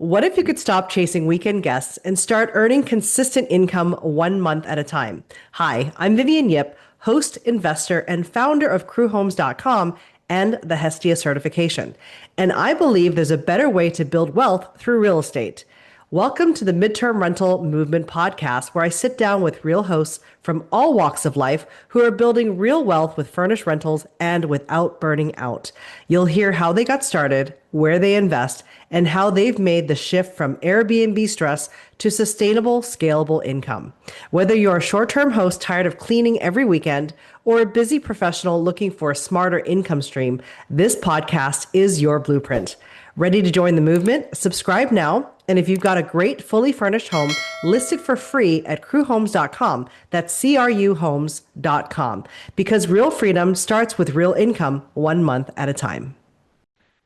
What if you could stop chasing weekend guests and start earning consistent income 1 month at a time? Hi, I'm Vivian Yip, host, investor, and founder of crewhomes.com and the Hestia certification. And I believe there's a better way to build wealth through real estate. Welcome to the Midterm Rental Movement podcast, where I sit down with real hosts from all walks of life who are building real wealth with furnished rentals and without burning out. You'll hear how they got started, where they invest, and how they've made the shift from Airbnb stress to sustainable, scalable income. Whether you're a short-term host tired of cleaning every weekend or a busy professional looking for a smarter income stream, this podcast is your blueprint. Ready to join the movement? Subscribe now. And if you've got a great fully furnished home, list it for free at crewhomes.com. That's CRUhomes.com. Because real freedom starts with real income 1 month at a time.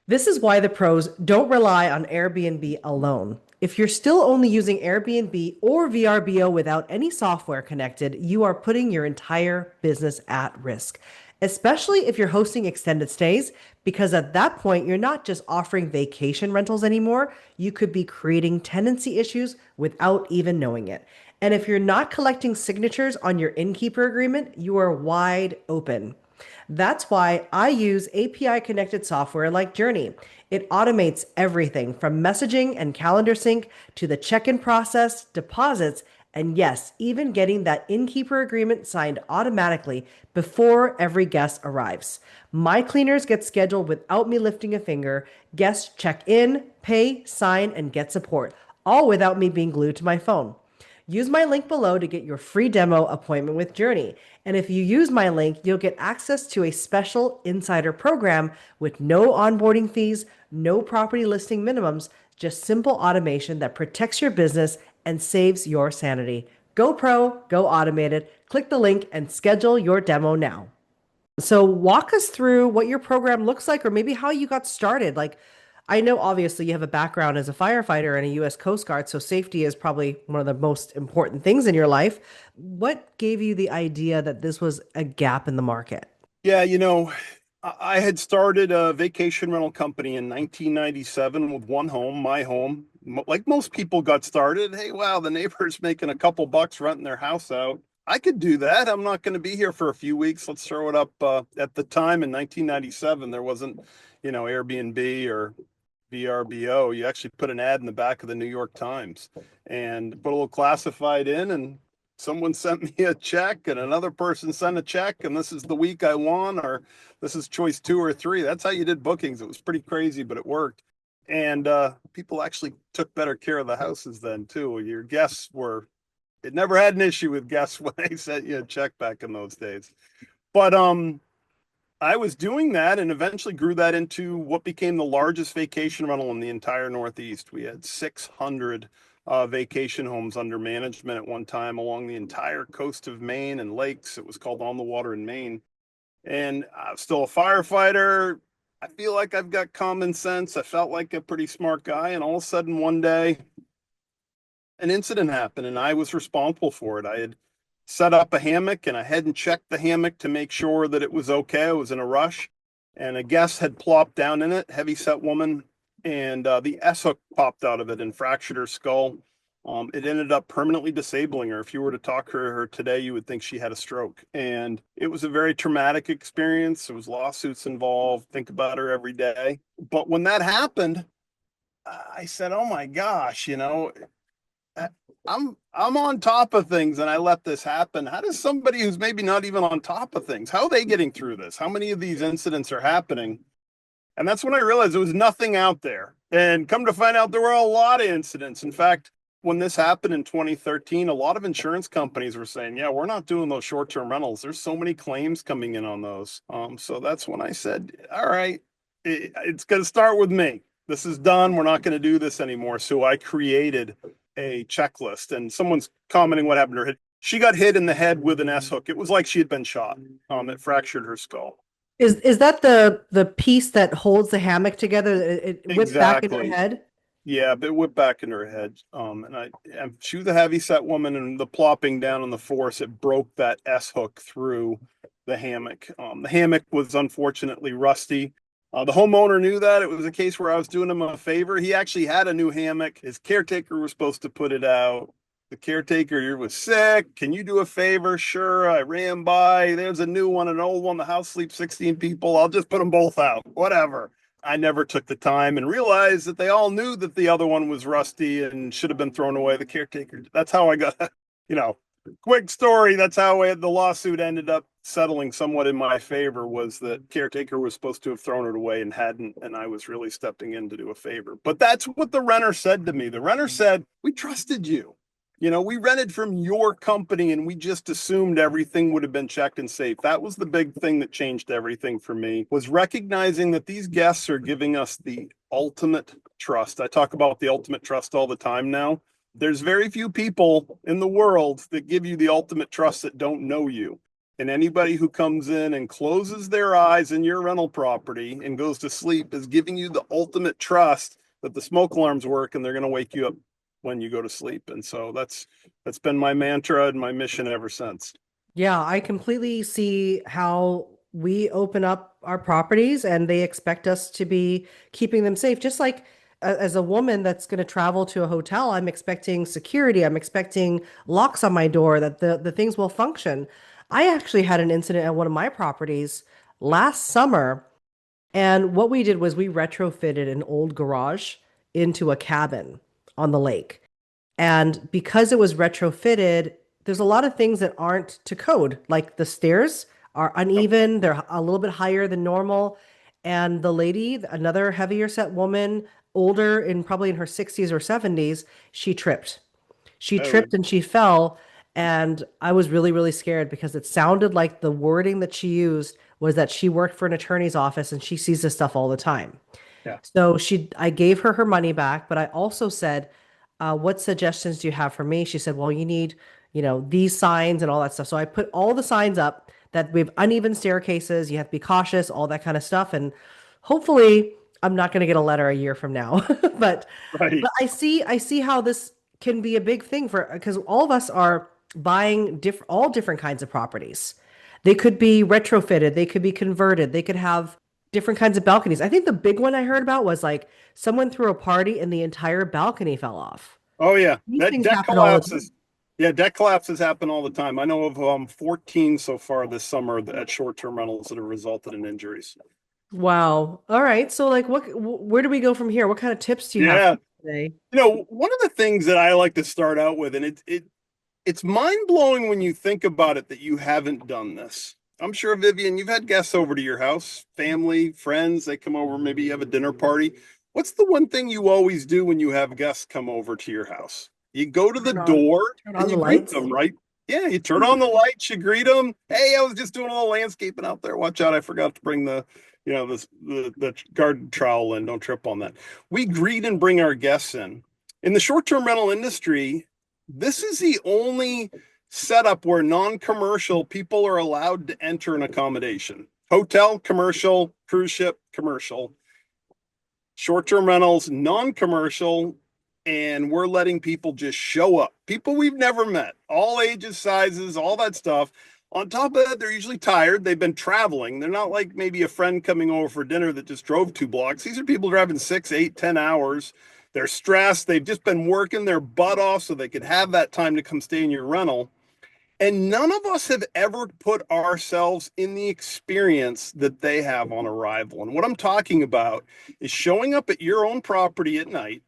This is why the pros don't rely on Airbnb alone. If you're still only using Airbnb or VRBO without any software connected, you are putting your entire business at risk, especially if you're hosting extended stays, because at that point, you're not just offering vacation rentals anymore. You could be creating tenancy issues without even knowing it. And if you're not collecting signatures on your innkeeper agreement, you are wide open. That's why I use API connected software like Journey. It automates everything from messaging and calendar sync to the check-in process, deposits, and yes, even getting that innkeeper agreement signed automatically before every guest arrives. My cleaners get scheduled without me lifting a finger. Guests check in, pay, sign, and get support, all without me being glued to my phone. Use my link below to get your free demo appointment with Journey. And if you use my link, you'll get access to a special insider program with no onboarding fees, no property listing minimums, just simple automation that protects your business and saves your sanity. Go pro, go automated. Click the link and schedule your demo now. So walk us through what your program looks like, or maybe how you got started. Like, I know obviously you have a background as a firefighter and a U.S. Coast Guard, so safety is probably one of the most important things in your life. What gave you the idea that this was a gap in the market? Yeah, I had started a vacation rental company in 1997 with one home, my home. Like most people got started, hey, wow, the neighbor's making a couple bucks renting their house out. I could do that. I'm not going to be here for a few weeks. Let's throw it up. At the time in 1997, there wasn't, Airbnb or VRBO. You actually put an ad in the back of the New York Times and put a little classified in, and someone sent me a check and another person sent a check, and this is the week I won, or this is choice 2 or 3. That's how you did bookings. It was pretty crazy, but it worked. And people actually took better care of the houses then too. Your guests it never had an issue with guests when they sent you a check back in those days. But I was doing that and eventually grew that into what became the largest vacation rental in the entire Northeast. We had 600 vacation homes under management at one time along the entire coast of Maine and lakes. It was called On the Water in Maine. And I'm still a firefighter. I feel like I've got common sense. I felt like a pretty smart guy. And all of a sudden one day, an incident happened and I was responsible for it. I had set up a hammock and I hadn't checked the hammock to make sure that it was okay. I was in a rush and a guest had plopped down in it, heavy set woman, and the S hook popped out of it and fractured her skull. It ended up permanently disabling her. If you were to talk to her today, you would think she had a stroke. And it was a very traumatic experience. There was lawsuits involved. Think about her every day. But when that happened, I said, oh my gosh, I'm on top of things and I let this happen. How does somebody who's maybe not even on top of things, how are they getting through this? How many of these incidents are happening? And that's when I realized there was nothing out there. And come to find out, there were a lot of incidents. In fact, when this happened in 2013, a lot of insurance companies were saying, yeah, we're not doing those short-term rentals. There's so many claims coming in on those. So that's when I said, all right, it's going to start with me. This is done. We're not going to do this anymore. So I created a checklist, and someone's commenting what happened to her head. She got hit in the head with an S hook. It was like she had been shot. It fractured her skull. Is that the piece that holds the hammock together? It whipped back into her Exactly. head? Yeah, but it whipped back into her head. And she was a heavy set woman, and the plopping down on the force, it broke that S hook through the hammock. The hammock was unfortunately rusty. The homeowner knew that. It was a case where I was doing him a favor. He actually had a new hammock. His caretaker was supposed to put it out. The caretaker was sick. Can you do a favor? Sure. I ran by. There's a new one, an old one. The house sleeps 16 people. I'll just put them both out. Whatever. I never took the time and realized that they all knew that the other one was rusty and should have been thrown away. The caretaker. That's how I got, you know, quick story. That's how the lawsuit ended up settling somewhat in my favor. Was that caretaker was supposed to have thrown it away and hadn't, and I was really stepping in to do a favor. But that's what the renter said to me. The renter said, we trusted you. We rented from your company and we just assumed everything would have been checked and safe. That was the big thing that changed everything for me, was recognizing that these guests are giving us the ultimate trust. I talk about the ultimate trust all the time now. There's very few people in the world that give you the ultimate trust that don't know you. And anybody who comes in and closes their eyes in your rental property and goes to sleep is giving you the ultimate trust that the smoke alarms work and they're going to wake you up when you go to sleep. And so that's been my mantra and my mission ever since. Yeah, I completely see how we open up our properties and they expect us to be keeping them safe. Just like as a woman that's going to travel to a hotel, I'm expecting security. I'm expecting locks on my door that the things will function. I actually had an incident at one of my properties last summer, and what we did was we retrofitted an old garage into a cabin on the lake. And because it was retrofitted, there's a lot of things that aren't to code. Like the stairs are uneven, they're a little bit higher than normal. And the lady, another heavier set woman, older in probably in her 60s or 70s, she tripped. She Oh, tripped and she fell. And I was really, really scared because it sounded like the wording that she used was that she worked for an attorney's office and she sees this stuff all the time. yeah. So I gave her her money back, but I also said, what suggestions do you have for me? She said, well, you need, these signs and all that stuff. So I put all the signs up that we have uneven staircases. You have to be cautious, all that kind of stuff. And hopefully I'm not going to get a letter a year from now, but, Right. but I see how this can be a big thing because all of us are buying all different kinds of properties. They could be retrofitted, they could be converted, they could have different kinds of balconies. I think the big one I heard about was like someone threw a party and the entire balcony fell off. Oh yeah. These That things deck happen all the time. collapses. Yeah, deck collapses happen all the time. I know of 14 so far this summer at short-term rentals that have resulted in injuries. Wow. All right. So like where do we go from here? What kind of tips do you have Yeah. today? One of the things that I like to start out with, and it's mind-blowing when you think about it that you haven't done this. I'm sure, Vivian, you've had guests over to your house, family, friends, they come over, maybe you have a dinner party. What's the one thing you always do when you have guests come over to your house? You go to the Turn on door turn and on you the greet lights. them, right? Yeah, you turn on the lights, you greet them. Hey, I was just doing a little landscaping out there. Watch out, I forgot to bring the garden trowel in. Don't trip on that. We greet and bring our guests in. In the short-term rental industry, this is the only setup where non-commercial people are allowed to enter an accommodation. Hotel, commercial, cruise ship, commercial. Short-term rentals, non-commercial, and we're letting people just show up. People we've never met, all ages, sizes, all that stuff. On top of that, they're usually tired. They've been traveling. They're not like maybe a friend coming over for dinner that just drove 2 blocks. These are people driving 6, 8, 10 hours. They're stressed. They've just been working their butt off so they could have that time to come stay in your rental. And none of us have ever put ourselves in the experience that they have on arrival. And what I'm talking about is showing up at your own property at night,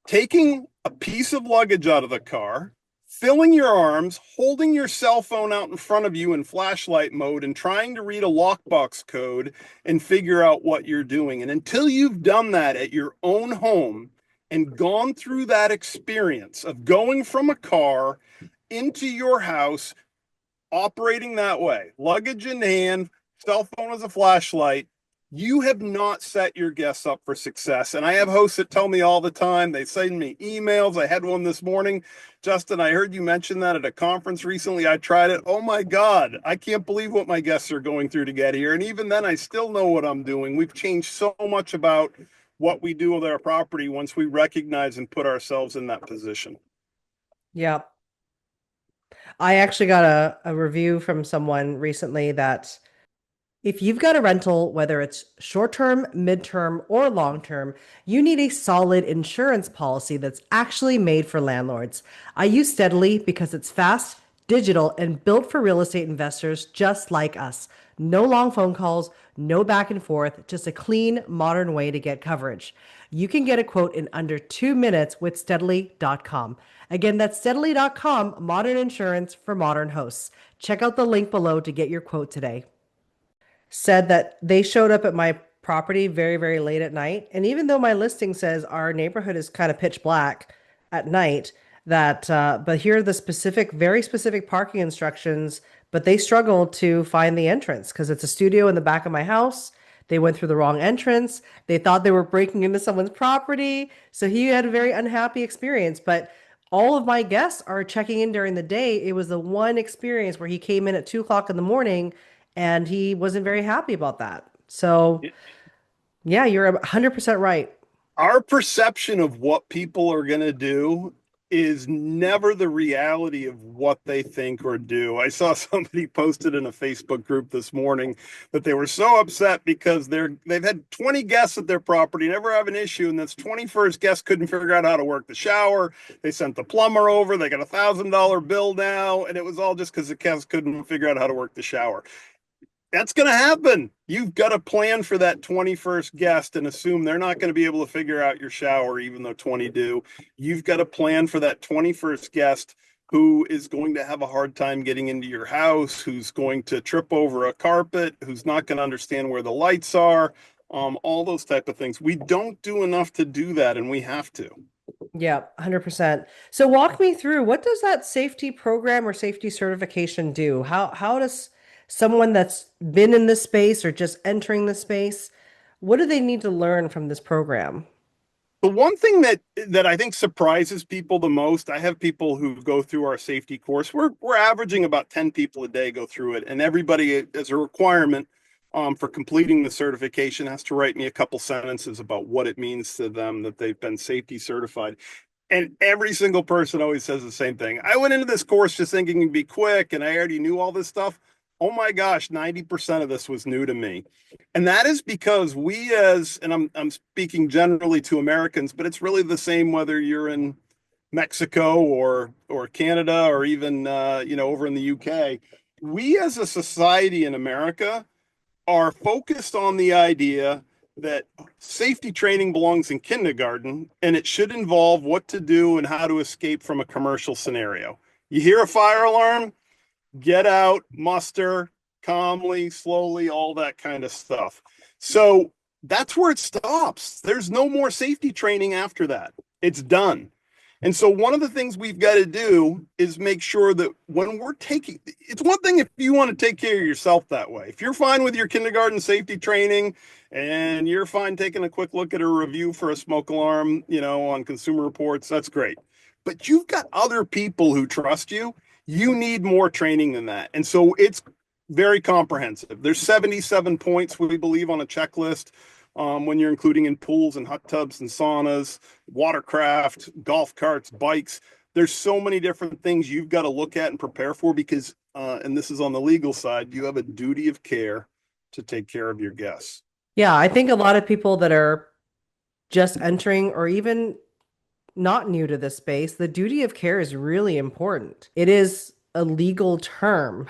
taking a piece of luggage out of the car, filling your arms, holding your cell phone out in front of you in flashlight mode, and trying to read a lockbox code and figure out what you're doing. And until you've done that at your own home and gone through that experience of going from a car into your house, operating that way, luggage in hand, cell phone as a flashlight, you have not set your guests up for success. And I have hosts that tell me all the time, they send me emails. I had one this morning. Justin, I heard you mention that at a conference recently. I tried it. Oh my God, I can't believe what my guests are going through to get here. And even then, I still know what I'm doing. We've changed so much about what we do with our property once we recognize and put ourselves in that position. Yeah. I actually got a review from someone recently that If you've got a rental, whether it's short term, midterm, or long term, you need a solid insurance policy that's actually made for landlords. I use Steadily because it's fast, digital, and built for real estate investors just like us. No long phone calls, no back and forth, just a clean, modern way to get coverage. You can get a quote in under 2 minutes with Steadily.com. Again, that's Steadily.com, modern insurance for modern hosts. Check out the link below to get your quote today. Said that they showed up at my property very, very late at night. And even though my listing says our neighborhood is kind of pitch black at night, but here are the specific, very specific parking instructions, but they struggled to find the entrance because it's a studio in the back of my house. They went through the wrong entrance. They thought they were breaking into someone's property. So he had a very unhappy experience. But all of my guests are checking in during the day. It was the one experience where he came in at 2 o'clock in the morning and he wasn't very happy about that. So, yeah, you're 100% right. Our perception of what people are going to do is never the reality of what they think or do. I saw somebody posted in a Facebook group this morning that they were so upset because they've had 20 guests at their property, never have an issue, and this 21st guest couldn't figure out how to work the shower. They sent the plumber over, they got $1,000 bill now, and it was all just because the guest couldn't figure out how to work the shower. That's going to happen. You've got to plan for that 21st guest and assume they're not going to be able to figure out your shower, even though 20 do. You've got to plan for that 21st guest who is going to have a hard time getting into your house, who's going to trip over a carpet, who's not going to understand where the lights are, all those type of things. We don't do enough to do that, and we have to. Yeah, 100%. So walk me through what does that safety program or safety certification do? How does someone that's been in this space or just entering the space, what do they need to learn from this program? The one thing that I think surprises people the most, I have people who go through our safety course. We're averaging about 10 people a day go through it, and everybody, as a requirement for completing the certification, has to write me a couple sentences about what it means to them that they've been safety certified. And every single person always says the same thing. I went into this course just thinking it'd be quick, and I already knew all this stuff. Oh my gosh, 90% of this was new to me. And that is because and I'm speaking generally to Americans, but it's really the same whether you're in Mexico or Canada or even over in the UK. We as a society in America are focused on the idea that safety training belongs in kindergarten and it should involve what to do and how to escape from a commercial scenario. You hear a fire alarm, get out, muster, calmly, slowly, all that kind of stuff. So that's where it stops. There's no more safety training after that. It's done. And so one of the things we've got to do is make sure that when we're taking, it's one thing if you want to take care of yourself that way. If you're fine with your kindergarten safety training and you're fine taking a quick look at a review for a smoke alarm, on Consumer Reports, that's great. But you've got other people who trust you. You need more training than that. And so it's very comprehensive. There's 77 points, we believe, on a checklist. When you're including in pools and hot tubs and saunas, watercraft, golf carts, bikes. There's so many different things you've got to look at and prepare for because, and this is on the legal side, you have a duty of care to take care of your guests. Yeah, I think a lot of people that are just entering or even not new to this space, the duty of care is really important. It is a legal term,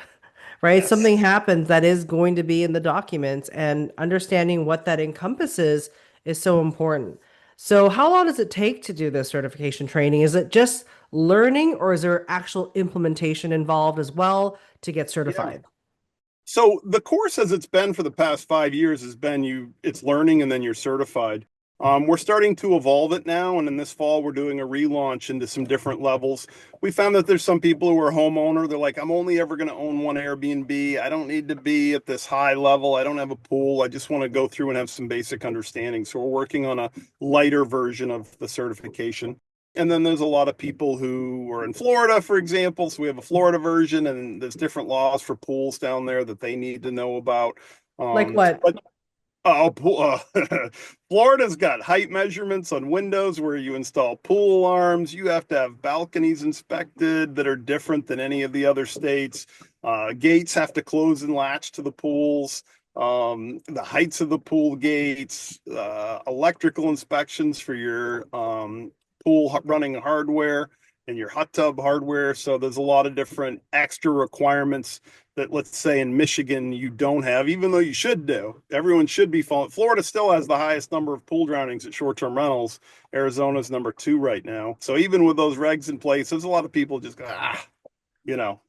right? Yes. Something happens that is going to be in the documents, and understanding what that encompasses is so important. So, how long does it take to do this certification training? Is it just learning, or is there actual implementation involved as well to get Yeah. certified? So the course as it's been for the past 5 years it's learning and then you're certified. We're starting to evolve it now, and in this fall we're doing a relaunch into some different levels. We found that there's some people who are homeowner. They're like, I'm only ever going to own one Airbnb. I don't need to be at this high level. I don't have a pool. I just want to go through and have some basic understanding. So we're working on a lighter version of the certification. And then there's a lot of people who are in Florida, for example. So we have a Florida version, and there's different laws for pools down there that they need to know about. Like what? But Florida's got height measurements on windows where you install pool alarms. You have to have balconies inspected that are different than any of the other states. Gates have to close and latch to the pools. the heights of the pool gates, electrical inspections for your pool running hardware and your hot tub hardware. So there's a lot of different extra requirements that, let's say, in Michigan you don't have, even though you should do. Everyone should be following. Florida still has the highest number of pool drownings at short-term rentals. Arizona's number 2 right now. So even with those regs in place, there's a lot of people just go,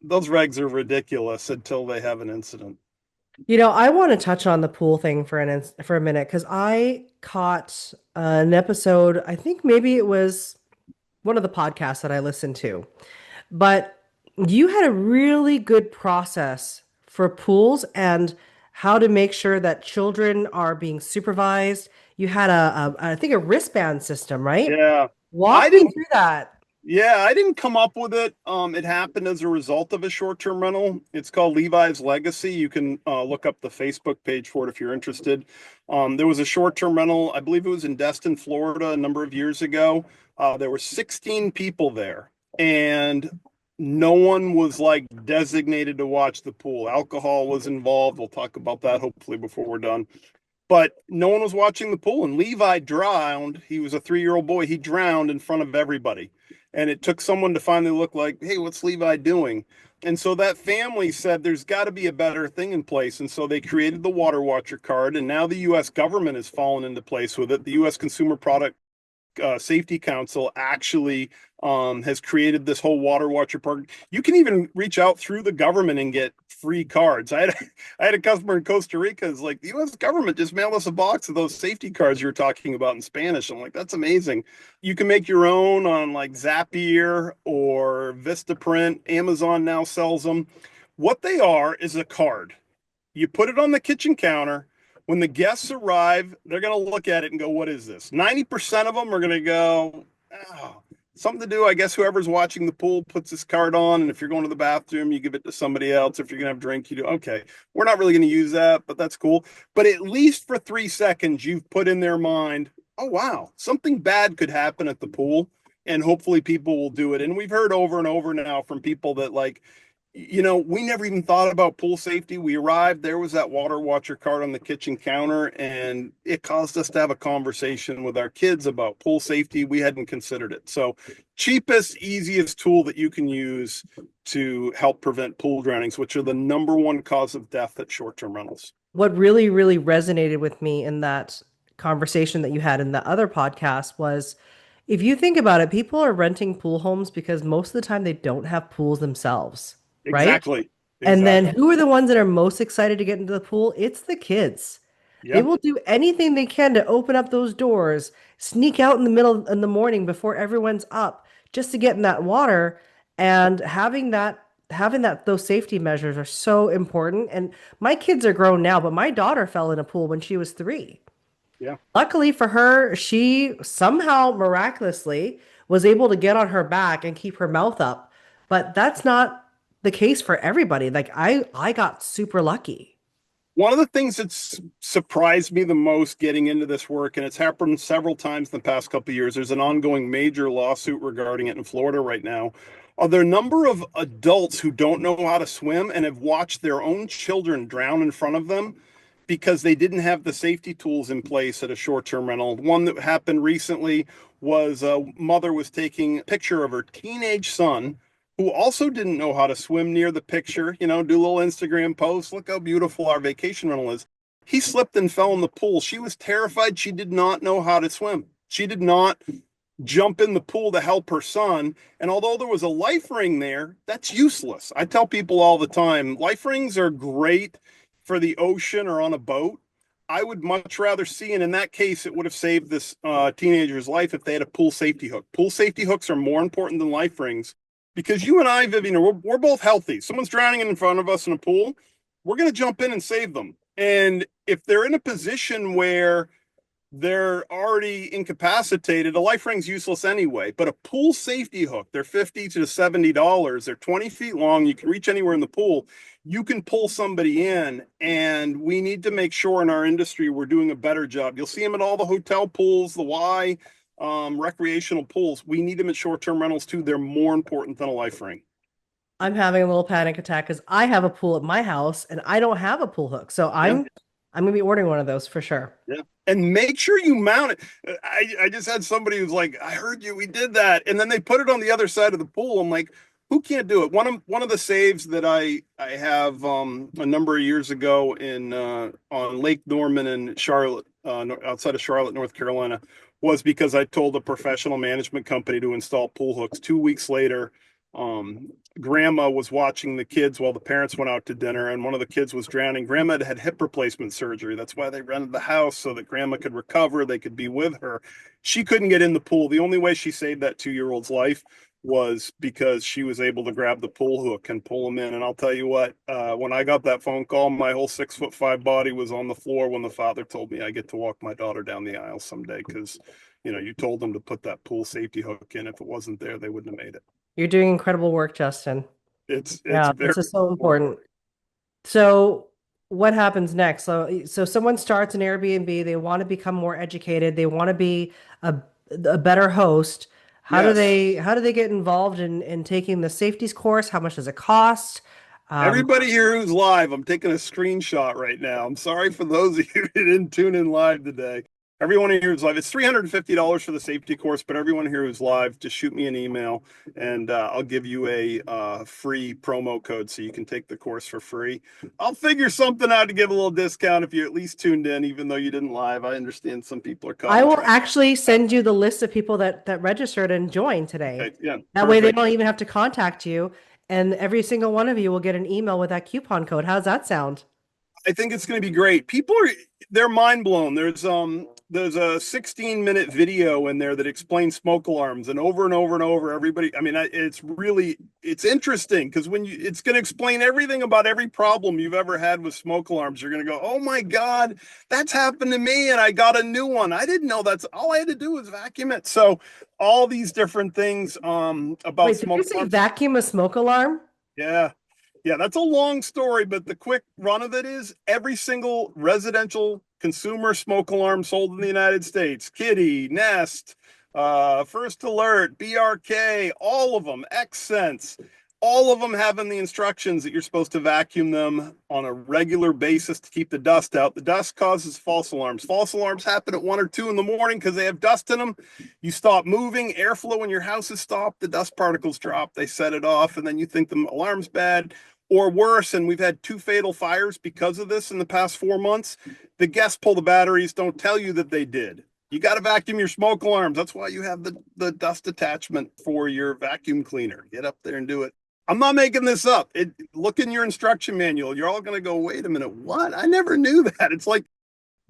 those regs are ridiculous until they have an incident. I want to touch on the pool thing for a minute because I caught an episode. I think maybe it was one of the podcasts that I listened to, but you had a really good process for pools and how to make sure that children are being supervised. You had I think a wristband system, right? Yeah. I Walk me didn't through that. Yeah, I didn't come up with it. It happened as a result of a short-term rental. It's called Levi's Legacy. You can look up the Facebook page for it if you're interested. There was a short-term rental, I believe it was in Destin, Florida, a number of years ago. There were 16 people there, and no one was like designated to watch the pool. Alcohol was involved. We'll talk about that hopefully before we're done, but no one was watching the pool. And Levi drowned. He was a 3-year-old boy. He drowned in front of everybody. And it took someone to finally look like, hey, what's Levi doing? And so that family said there's got to be a better thing in place. And so they created the Water Watcher card. And now the US government has fallen into place with it. The US Consumer Product Safety Council actually has created this whole Water Watcher program. You can even reach out through the government and get free cards. I had a customer in Costa Rica. It's like the U.S. government just mailed us a box of those safety cards you were talking about in Spanish. I'm like, that's amazing. You can make your own on like Zapier or Vistaprint. Amazon now sells them. What they are is a card. You put it on the kitchen counter. When the guests arrive, they're going to look at it and go, what is this? 90% of them are going to go, oh, something to do. I guess whoever's watching the pool puts this card on. And if you're going to the bathroom, you give it to somebody else. If you're going to have a drink, you do. Okay, we're not really going to use that, but that's cool. But at least for 3 seconds, you've put in their mind, oh, wow, something bad could happen at the pool. And hopefully people will do it. And we've heard over and over now from people that like, we never even thought about pool safety. We arrived, there was that Water Watcher card on the kitchen counter, and it caused us to have a conversation with our kids about pool safety. We hadn't considered it. So, cheapest, easiest tool that you can use to help prevent pool drownings, which are the number one cause of death at short-term rentals. What really, really resonated with me in that conversation that you had in the other podcast was if you think about it, people are renting pool homes because most of the time they don't have pools themselves, right? Exactly. And then Exactly. who are the ones that are most excited to get into the pool? It's the kids. They Yeah. will do anything they can to open up those doors, sneak out in the middle in the morning before everyone's up just to get in that water. And having that those safety measures are so important. And my kids are grown now, but my daughter fell in a pool when she was 3. Yeah. Luckily for her, she somehow miraculously was able to get on her back and keep her mouth up. But that's not the case for everybody. Like I got super lucky. One of the things that's surprised me the most getting into this work, and it's happened several times in the past couple of years, there's an ongoing major lawsuit regarding it in Florida right now. Are there a number of adults who don't know how to swim and have watched their own children drown in front of them because they didn't have the safety tools in place at a short-term rental? One that happened recently was a mother was taking a picture of her teenage son who also didn't know how to swim near the picture, do a little Instagram post. Look how beautiful our vacation rental is. He slipped and fell in the pool. She was terrified. She did not know how to swim. She did not jump in the pool to help her son. And although there was a life ring there, that's useless. I tell people all the time, life rings are great for the ocean or on a boat. I would much rather see, and in that case, it would have saved this teenager's life if they had a pool safety hook. Pool safety hooks are more important than life rings because you and I, Vivian, we're both healthy. Someone's drowning in front of us in a pool, we're going to jump in and save them. And if they're in a position where they're already incapacitated, a life ring's useless anyway. But a pool safety hook, they're $50 to $70. They're 20 feet long. You can reach anywhere in the pool. You can pull somebody in, and we need to make sure in our industry we're doing a better job. You'll see them at all the hotel pools, the Y, recreational pools. We need them at short-term rentals too. They're more important than a life ring. I'm having a little panic attack because I have a pool at my house and I don't have a pool hook. So Yeah. I'm gonna be ordering one of those for sure. Yeah. And make sure you mount it. I just had somebody who's like, I heard you, we did that. And then they put it on the other side of the pool. I'm like, who can't do it? One of the saves that I have a number of years ago in on Lake Norman in Charlotte, outside of Charlotte, North Carolina, was because I told a professional management company to install pool hooks. 2 weeks later, um, grandma was watching the kids while the parents went out to dinner, and one of the kids was drowning. Grandma had hip replacement surgery. That's why they rented the house, so that grandma could recover, they could be with her. She couldn't get in the pool. The only way she saved that 2-year-old's life was because she was able to grab the pool hook and pull him in. And I'll tell you what, when I got that phone call, my whole 6'5" body was on the floor when the father told me I get to walk my daughter down the aisle someday, because you told them to put that pool safety hook in. If it wasn't there, they wouldn't have made it. You're doing incredible work, Justin. It's Yeah, very this is so important important. work. So what happens next? So someone starts an Airbnb, they want to become more educated, they want to be a, a better host. Yes. How do they get involved in taking the safeties course? How much does it cost? Um, Everybody here who's live, I'm taking a screenshot right now. I'm sorry for those of you who didn't tune in live today. Everyone here who's live, it's $350 for the safety course, but everyone here who's live, just shoot me an email and I'll give you a free promo code so you can take the course for free. I'll figure something out to give a little discount if you at least tuned in, even though you didn't live. I understand some people are caught I in will traffic. actually send you the list of people that registered and joined today. Okay, yeah, That way they perfect. don't even have to contact you, and every single one of you will get an email with that coupon code. How's that sound? I think it's going to be great. People are they're mind blown. There's a 16-minute video in there that explains smoke alarms, and over and over everybody, I mean, it's interesting because when you it's going to explain everything about every problem you've ever had with smoke alarms. You're going to go, "Oh my God, that's happened to me and I got a new one. I didn't know that's all I had to do was vacuum it." So all these different things about Wait, did you smoke say alarms. vacuum a smoke alarm? Yeah. Yeah, that's a long story, but the quick run of it is every single residential consumer smoke alarm sold in the United States, Kitty, Nest, First Alert, BRK, all of them, Xsense, all of them having the instructions that you're supposed to vacuum them on a regular basis to keep the dust out. The dust causes false alarms. False alarms happen at 1 or 2 in the morning because they have dust in them. You stop moving, airflow in your house is stopped, the dust particles drop, they set it off, and then you think the alarm's bad. Or worse, and we've had 2 fatal fires because of this in the past 4 months. The guests pull the batteries, don't tell you that they did. You got to vacuum your smoke alarms. That's why you have the dust attachment for your vacuum cleaner. Get up there and do it. I'm not making this up. Look in your instruction manual. You're all going to go, wait a minute, what? I never knew that. It's like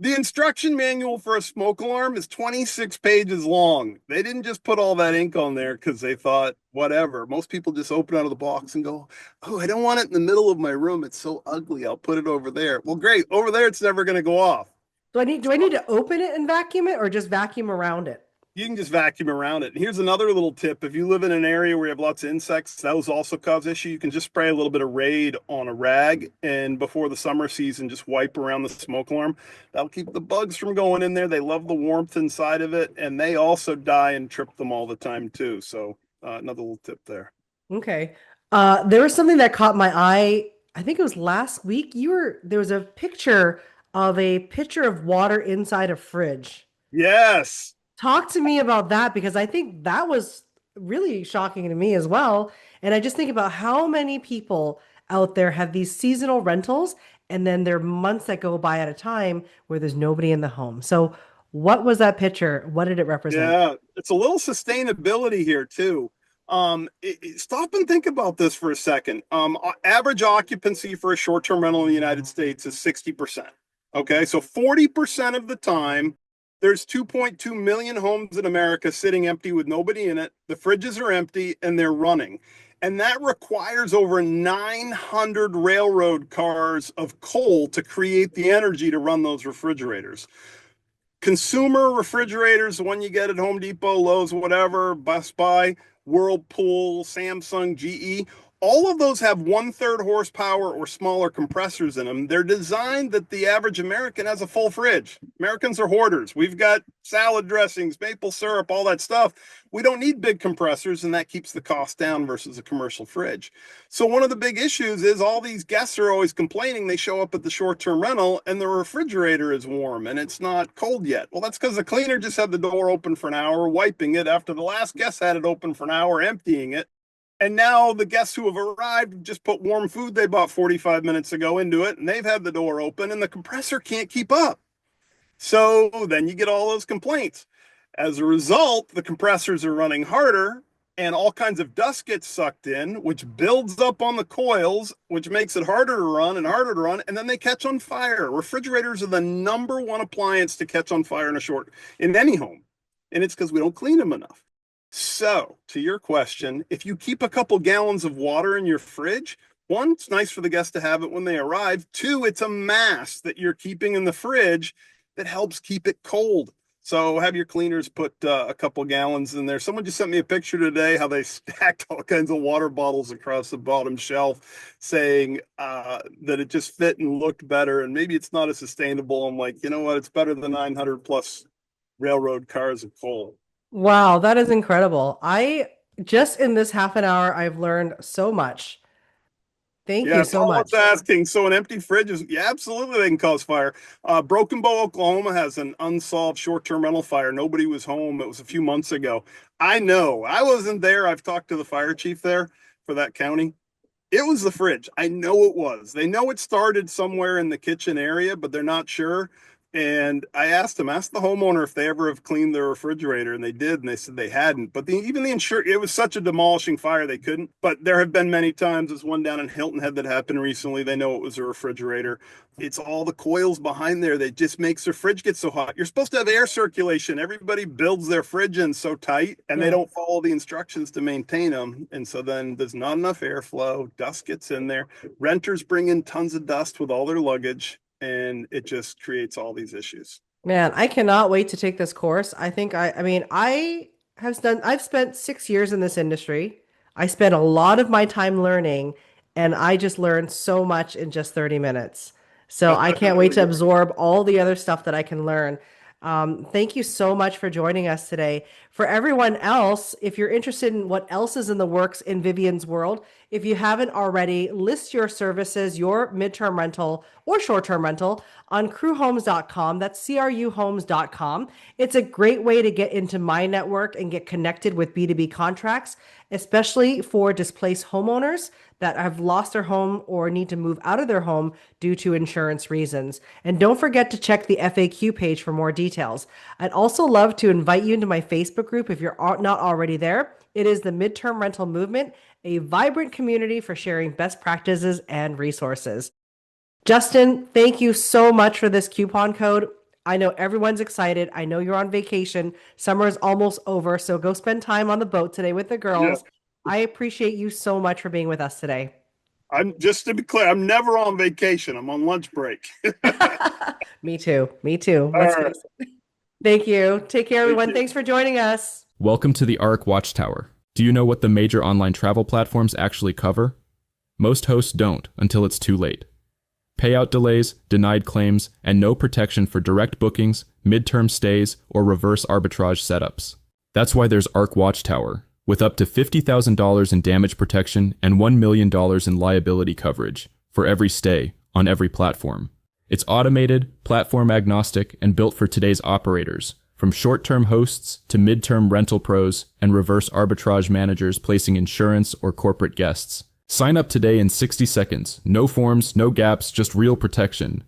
the instruction manual for a smoke alarm is 26 pages long. They didn't just put all that ink on there because they thought, whatever. Most people just open out of the box and go, oh, I don't want it in the middle of my room. It's so ugly. I'll put it over there. Well, great. Over there, it's never going to go off. Do I need to open it and vacuum it or just vacuum around it? You can just vacuum around it. And here's another little tip. If you live in an area where you have lots of insects, those also cause issue. You can just spray a little bit of Raid on a rag and before the summer season, just wipe around the smoke alarm. That'll keep the bugs from going in there. They love the warmth inside of it, and they also die and trip them all the time too. So another little tip there. Okay. There was something that caught my eye. I think it was last week. There was a picture of a pitcher of water inside a fridge. Yes. Talk to me about that because I think that was really shocking to me as well. And I just think about how many people out there have these seasonal rentals and then there are months that go by at a time where there's nobody in the home. So, what was that picture? What did it represent? Yeah. It's a little sustainability here too. Stop and think about this for a second. Average occupancy for a short-term rental in the United States is 60%. Okay, so 40% of the time, there's 2.2 million homes in America sitting empty with nobody in it. The fridges are empty and they're running. And that requires over 900 railroad cars of coal to create the energy to run those refrigerators. Consumer refrigerators, the one you get at Home Depot, Lowe's, whatever, Best Buy, Whirlpool, Samsung, GE, All of those have 1/3 horsepower or smaller compressors in them. They're designed that the average American has a full fridge. Americans are hoarders. We've got salad dressings, maple syrup, all that stuff. We don't need big compressors, and that keeps the cost down versus a commercial fridge. So one of the big issues is all these guests are always complaining. They show up at the short-term rental and the refrigerator is warm and it's not cold yet. Well, that's because the cleaner just had the door open for an hour, wiping it after the last guest had it open for an hour, emptying it. And now the guests who have arrived just put warm food they bought 45 minutes ago into it, and they've had the door open, and the compressor can't keep up. So then you get all those complaints. As a result, the compressors are running harder, and all kinds of dust gets sucked in, which builds up on the coils, which makes it harder to run and harder to run, and then they catch on fire. Refrigerators are the number one appliance to catch on fire in any home, and it's because we don't clean them enough. So, to your question, if you keep a couple gallons of water in your fridge, one, it's nice for the guests to have it when they arrive. Two, it's a mass that you're keeping in the fridge that helps keep it cold. So have your cleaners put a couple gallons in there. Someone just sent me a picture today how they stacked all kinds of water bottles across the bottom shelf, saying that it just fit and looked better. And maybe it's not as sustainable. I'm like, you know what? It's better than 900 plus railroad cars of coal. Wow, that is incredible. I just in this half an hour, I've learned so much. Thank you Yeah, so Paul's much. asking. So an empty fridge is, yeah, absolutely they can cause fire. Broken Bow, Oklahoma has an unsolved short-term rental fire. Nobody was home. It was a few months ago. I know. I wasn't there. I've talked to the fire chief there for that county. It was the fridge. I know it was. They know it started somewhere in the kitchen area, but they're not sure. And I asked the homeowner if they ever have cleaned their refrigerator, and they did, and they said they hadn't. But even the insurance, it was such a demolishing fire they couldn't. But there have been many times. There's one down in Hilton Head that happened recently. They know it was a refrigerator. It's all the coils behind there that just makes their fridge get so hot. You're supposed to have air circulation. Everybody builds their fridge in so tight, and they don't follow the instructions to maintain them. And so then there's not enough airflow. Dust gets in there. Renters bring in tons of dust with all their luggage, and it just creates all these issues. Man, I cannot wait to take this course. I mean, I've spent 6 years in this industry. I spent a lot of my time learning, and I just learned so much in just 30 minutes. So I can't wait to absorb all the other stuff that I can learn. Thank you so much for joining us today. For everyone else, if you're interested in what else is in the works in Vivian's world, if you haven't already, list your services, your midterm rental or short-term rental on crewhomes.com. That's cruhomes.com. It's a great way to get into my network and get connected with B2B contracts, especially for displaced homeowners that have lost their home or need to move out of their home due to insurance reasons. And don't forget to check the FAQ page for more details. I'd also love to invite you into my Facebook group if you're not already there. It is the Midterm Rental Movement, a vibrant community for sharing best practices and resources. Justin, thank you so much for this coupon code. I know everyone's excited. I know you're on vacation. Summer is almost over, so go spend time on the boat today with the girls. Yeah. I appreciate you so much for being with us today. Just to be clear, I'm never on vacation. I'm on lunch break. Me too. Let's right. Thank you. Take care, everyone. Thanks for joining us. Welcome to the ARC Watchtower. Do you know what the major online travel platforms actually cover? Most hosts don't until it's too late. Payout delays, denied claims, and no protection for direct bookings, midterm stays, or reverse arbitrage setups. That's why there's ARC Watchtower, with up to $50,000 in damage protection and $1 million in liability coverage for every stay on every platform. It's automated, platform agnostic, and built for today's operators, from short-term hosts to midterm rental pros and reverse arbitrage managers placing insurance or corporate guests. Sign up today in 60 seconds. No forms, no gaps, just real protection.